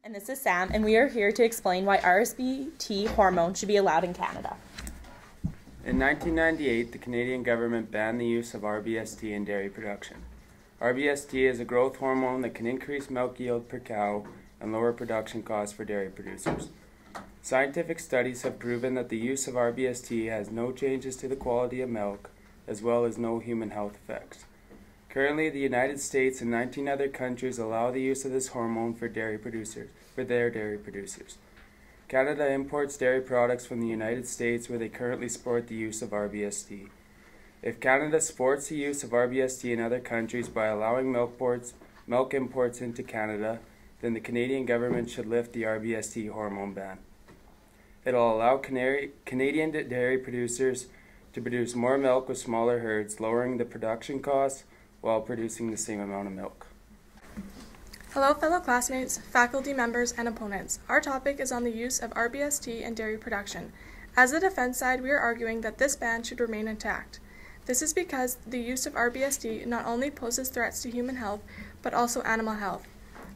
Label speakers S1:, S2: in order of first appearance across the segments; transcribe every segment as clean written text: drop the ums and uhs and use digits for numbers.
S1: And this is Sam, and we are here to explain why rBST hormone should be allowed in Canada.
S2: In 1998, the Canadian government banned the use of rBST in dairy production. rBST is a growth hormone that can increase milk yield per cow and lower production costs for dairy producers. Scientific studies have proven that the use of rBST has no changes to the quality of milk, as well as no human health effects. Currently, the United States and 19 other countries allow the use of this hormone for their dairy producers. Canada imports dairy products from the United States where they currently support the use of rBST. If Canada supports the use of rBST in other countries by allowing milk imports into Canada, then the Canadian government should lift the rBST hormone ban. It will allow Canadian dairy producers to produce more milk with smaller herds, lowering the production costs while producing the same amount of milk.
S3: Hello fellow classmates, faculty members, and opponents. Our topic is on the use of rBST in dairy production. As the defense side, we are arguing that this ban should remain intact. This is because the use of rBST not only poses threats to human health, but also animal health.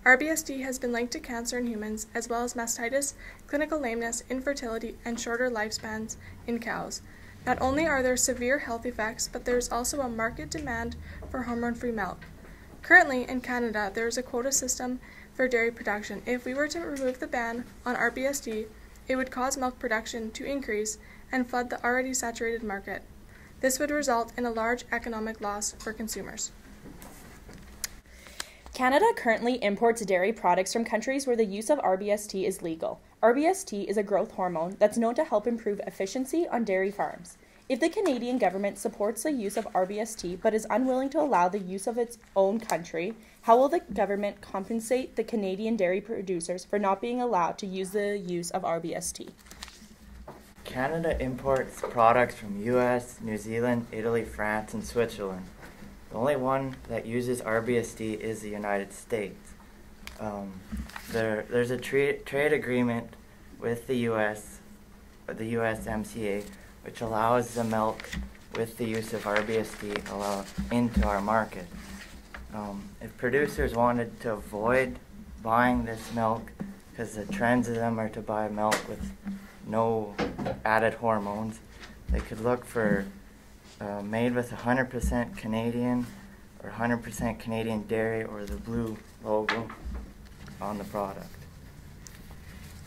S3: rBST has been linked to cancer in humans, as well as mastitis, clinical lameness, infertility, and shorter lifespans in cows. Not only are there severe health effects, but there is also a market demand for hormone-free milk. Currently, in Canada, there is a quota system for dairy production. If we were to remove the ban on rBST, it would cause milk production to increase and flood the already saturated market. This would result in a large economic loss for consumers.
S1: Canada currently imports dairy products from countries where the use of rBST is legal. rBST is a growth hormone that's known to help improve efficiency on dairy farms. If the Canadian government supports the use of rBST but is unwilling to allow the use of its own country, how will the government compensate the Canadian dairy producers for not being allowed to use the use of rBST?
S4: Canada imports products from US, New Zealand, Italy, France, and Switzerland. The only one that uses rBST is the United States. There's a trade agreement with the USMCA, which allows the milk with the use of rBST into our market. If producers wanted to avoid buying this milk, because the trends of them are to buy milk with no added hormones, they could look for made with 100% Canadian or 100% Canadian dairy or the blue logo on the product.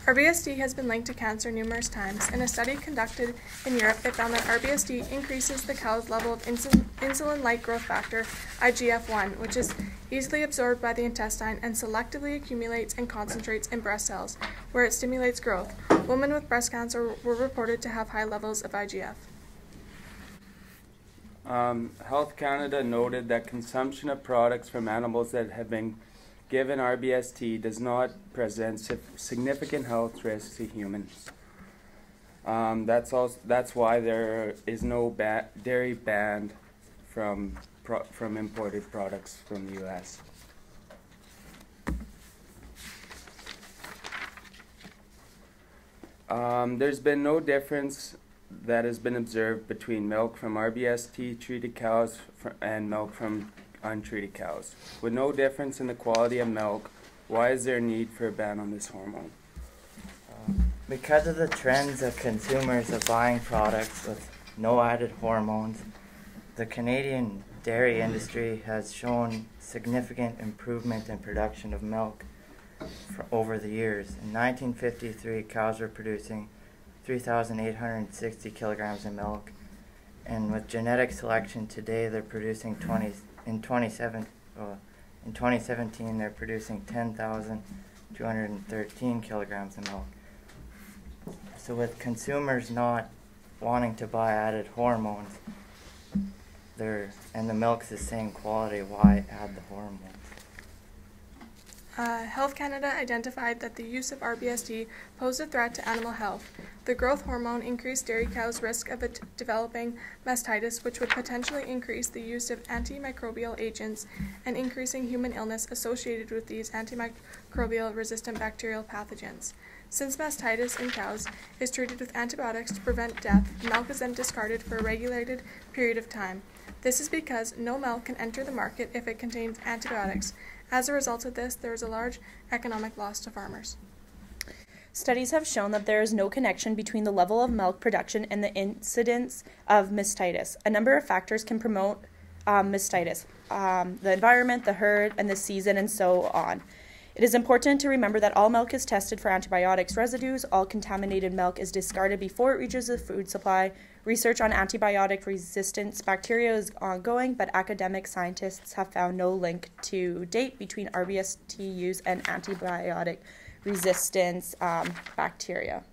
S3: rBST has been linked to cancer numerous times. In a study conducted in Europe, it found that rBST increases the cow's level of insulin-like growth factor, IGF-1, which is easily absorbed by the intestine and selectively accumulates and concentrates in breast cells, where it stimulates growth. Women with breast cancer were reported to have high levels of IGF.
S2: Health Canada noted that consumption of products from animals that have been given rBST does not present significant health risks to humans. That's why there is no dairy banned from imported products from the U.S. There's been no difference that has been observed between milk from rBST treated cows and milk from untreated cows. With no difference in the quality of milk, why is there a need for a ban on this hormone?
S4: Because of the trends of consumers of buying products with no added hormones, the Canadian dairy industry has shown significant improvement in production of milk over the years. In 1953, cows were producing 3,860 kilograms of milk, and with genetic selection today they're producing in 2017 they're producing 10,213 kilograms of milk. So with consumers not wanting to buy added hormones, and the milk's the same quality, why add the hormones?
S3: Health Canada identified that the use of rBST posed a threat to animal health. The growth hormone increased dairy cows' risk of developing mastitis, which would potentially increase the use of antimicrobial agents and increasing human illness associated with these antimicrobial resistant bacterial pathogens. Since mastitis in cows is treated with antibiotics to prevent death, milk is then discarded for a regulated period of time. This is because no milk can enter the market if it contains antibiotics, As a result of this, there is a large economic loss to farmers.
S1: Studies have shown that there is no connection between the level of milk production and the incidence of mastitis. A number of factors can promote mastitis, the environment, the herd, and the season, and so on. It is important to remember that all milk is tested for antibiotics residues. All contaminated milk is discarded before it reaches the food supply. Research on antibiotic resistance bacteria is ongoing, but academic scientists have found no link to date between rBST use and antibiotic resistance bacteria.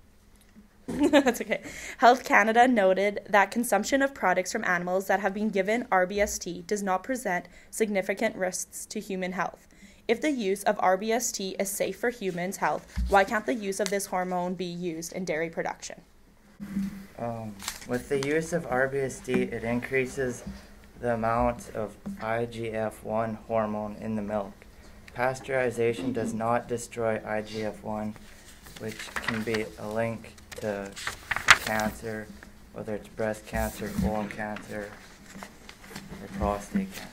S1: That's okay. Health Canada noted that consumption of products from animals that have been given rBST does not present significant risks to human health. If the use of rBST is safe for humans' health, why can't the use of this hormone be used in dairy production?
S4: With the use of rBST, it increases the amount of IGF-1 hormone in the milk. Pasteurization does not destroy IGF-1, which can be a link to cancer, whether it's breast cancer, colon cancer, or prostate cancer.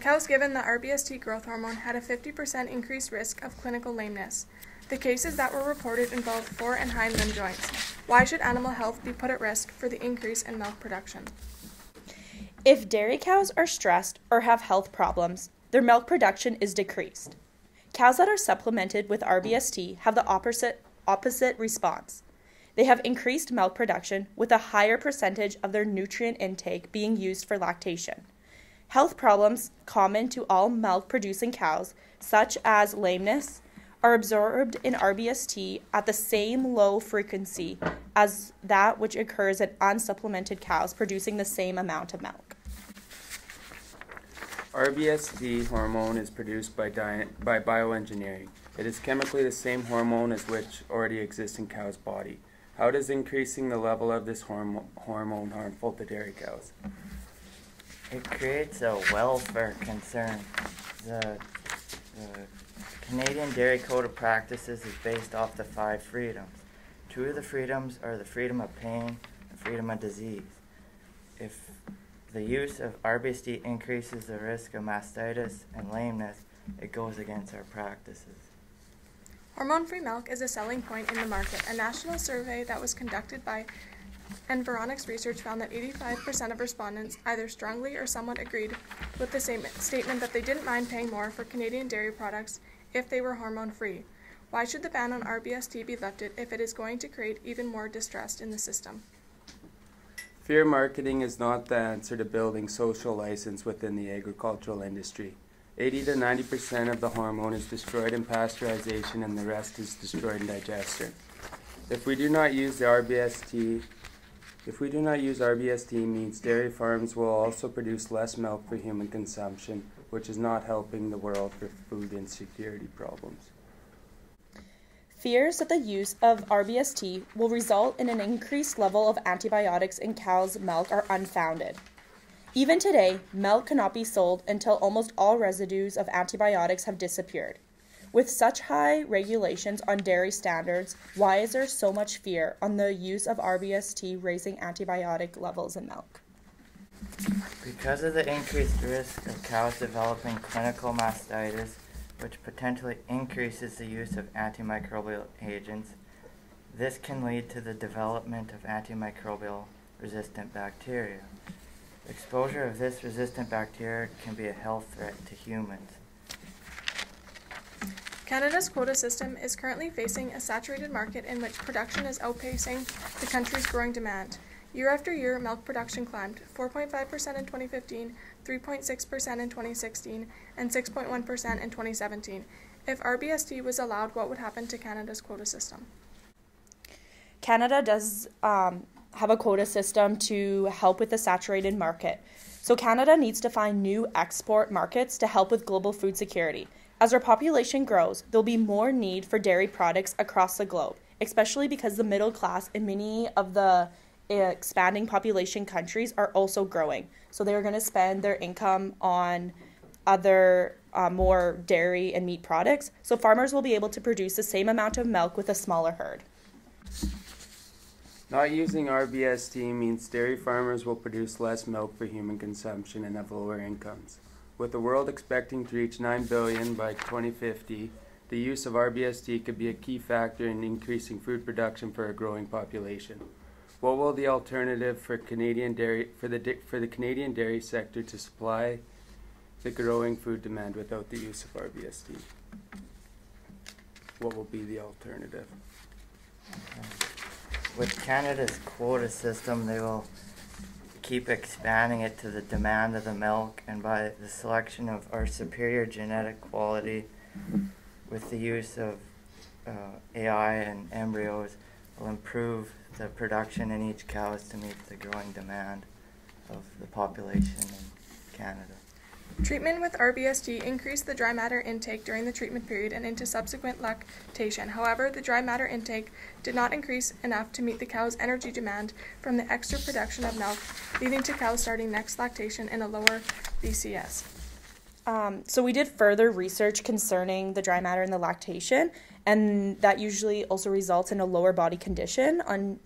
S3: Cows given the rBST growth hormone had a 50% increased risk of clinical lameness. The cases that were reported involved fore and hind limb joints. Why should animal health be put at risk for the increase in milk production?
S1: If dairy cows are stressed or have health problems, their milk production is decreased. Cows that are supplemented with rBST have the opposite response. They have increased milk production with a higher percentage of their nutrient intake being used for lactation. Health problems common to all milk-producing cows, such as lameness, are absorbed in rBST at the same low frequency as that which occurs in unsupplemented cows producing the same amount of milk.
S2: rBST hormone is produced by bioengineering. It is chemically the same hormone as which already exists in cow's body. How does increasing the level of this hormone harmful to dairy cows?
S4: It creates a welfare concern. The Canadian Dairy Code of Practices is based off the 5 freedoms. 2 of the freedoms are the freedom of pain and freedom of disease. If the use of rBST increases the risk of mastitis and lameness, it goes against our practices.
S3: Hormone-free milk is a selling point in the market. A national survey that was conducted by Environics Research found that 85% of respondents either strongly or somewhat agreed with the same statement that they didn't mind paying more for Canadian dairy products if they were hormone-free. Why should the ban on rBST be lifted if it is going to create even more distrust in the system?
S2: Fear marketing is not the answer to building social license within the agricultural industry. 80 to 90% of the hormone is destroyed in pasteurization and the rest is destroyed in digestion. If we do not use rBST, means dairy farms will also produce less milk for human consumption, which is not helping the world for food insecurity problems.
S1: Fears that the use of rBST will result in an increased level of antibiotics in cows' milk are unfounded. Even today, milk cannot be sold until almost all residues of antibiotics have disappeared. With such high regulations on dairy standards, why is there so much fear on the use of rBST raising antibiotic levels in milk?
S4: Because of the increased risk of cows developing clinical mastitis, which potentially increases the use of antimicrobial agents, this can lead to the development of antimicrobial resistant bacteria. Exposure of this resistant bacteria can be a health threat to humans.
S3: Canada's quota system is currently facing a saturated market in which production is outpacing the country's growing demand. Year after year, milk production climbed 4.5% in 2015, 3.6% in 2016, and 6.1% in 2017. If rBST was allowed, what would happen to Canada's quota system?
S1: Canada does have a quota system to help with the saturated market. So Canada needs to find new export markets to help with global food security. As our population grows, there'll be more need for dairy products across the globe, especially because the middle class in many of the expanding population countries are also growing. So they're going to spend their income on other more dairy and meat products. So farmers will be able to produce the same amount of milk with a smaller herd.
S2: Not using rBST means dairy farmers will produce less milk for human consumption and have lower incomes. With the world expecting to reach 9 billion by 2050, the use of rBST could be a key factor in increasing food production for a growing population. What will the alternative for Canadian dairy for the Canadian dairy sector to supply the growing food demand without the use of rBST? What will be the alternative?
S4: With Canada's quota system, they will keep expanding it to the demand of the milk, and by the selection of our superior genetic quality with the use of AI and embryos will improve the production in each cow to meet the growing demand of the population in Canada.
S3: Treatment with rBST increased the dry matter intake during the treatment period and into subsequent lactation. However, the dry matter intake did not increase enough to meet the cow's energy demand from the extra production of milk, leading to cows starting next lactation in a lower BCS.
S1: So we did further research concerning the dry matter and the lactation, and that usually also results in a lower body condition. On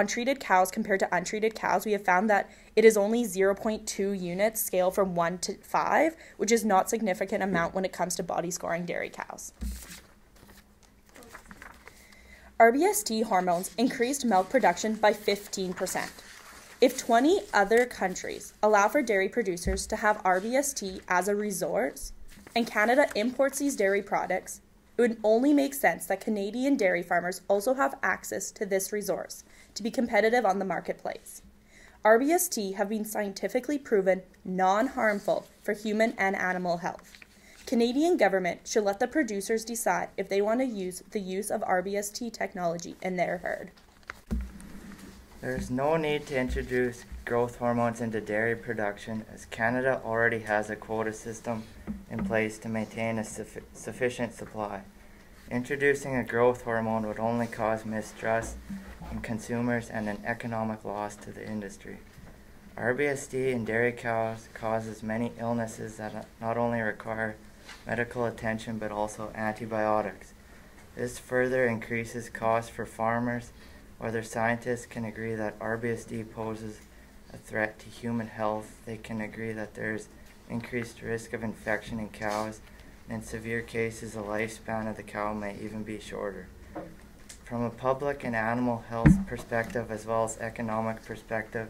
S1: treated cows compared to untreated cows, we have found that it is only 0.2 units scale from 1 to 5, which is not a significant amount when it comes to body scoring dairy cows. rBST hormones increased milk production by 15%. If 20 other countries allow for dairy producers to have rBST as a resource, and Canada imports these dairy products, it would only make sense that Canadian dairy farmers also have access to this resource to be competitive on the marketplace. rBST have been scientifically proven non-harmful for human and animal health. Canadian government should let the producers decide if they want to use the use of rBST technology in their herd.
S4: There is no need to introduce growth hormones into dairy production, as Canada already has a quota system in place to maintain a sufficient supply. Introducing a growth hormone would only cause mistrust in consumers and an economic loss to the industry. rBST in dairy cows causes many illnesses that not only require medical attention but also antibiotics. This further increases costs for farmers. Whether scientists can agree that rBST poses a threat to human health, they can agree that there is increased risk of infection in cows, and in severe cases the lifespan of the cow may even be shorter. From a public and animal health perspective as well as economic perspective,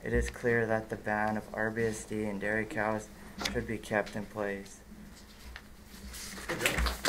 S4: it is clear that the ban of rBST in dairy cows should be kept in place.
S2: Good job.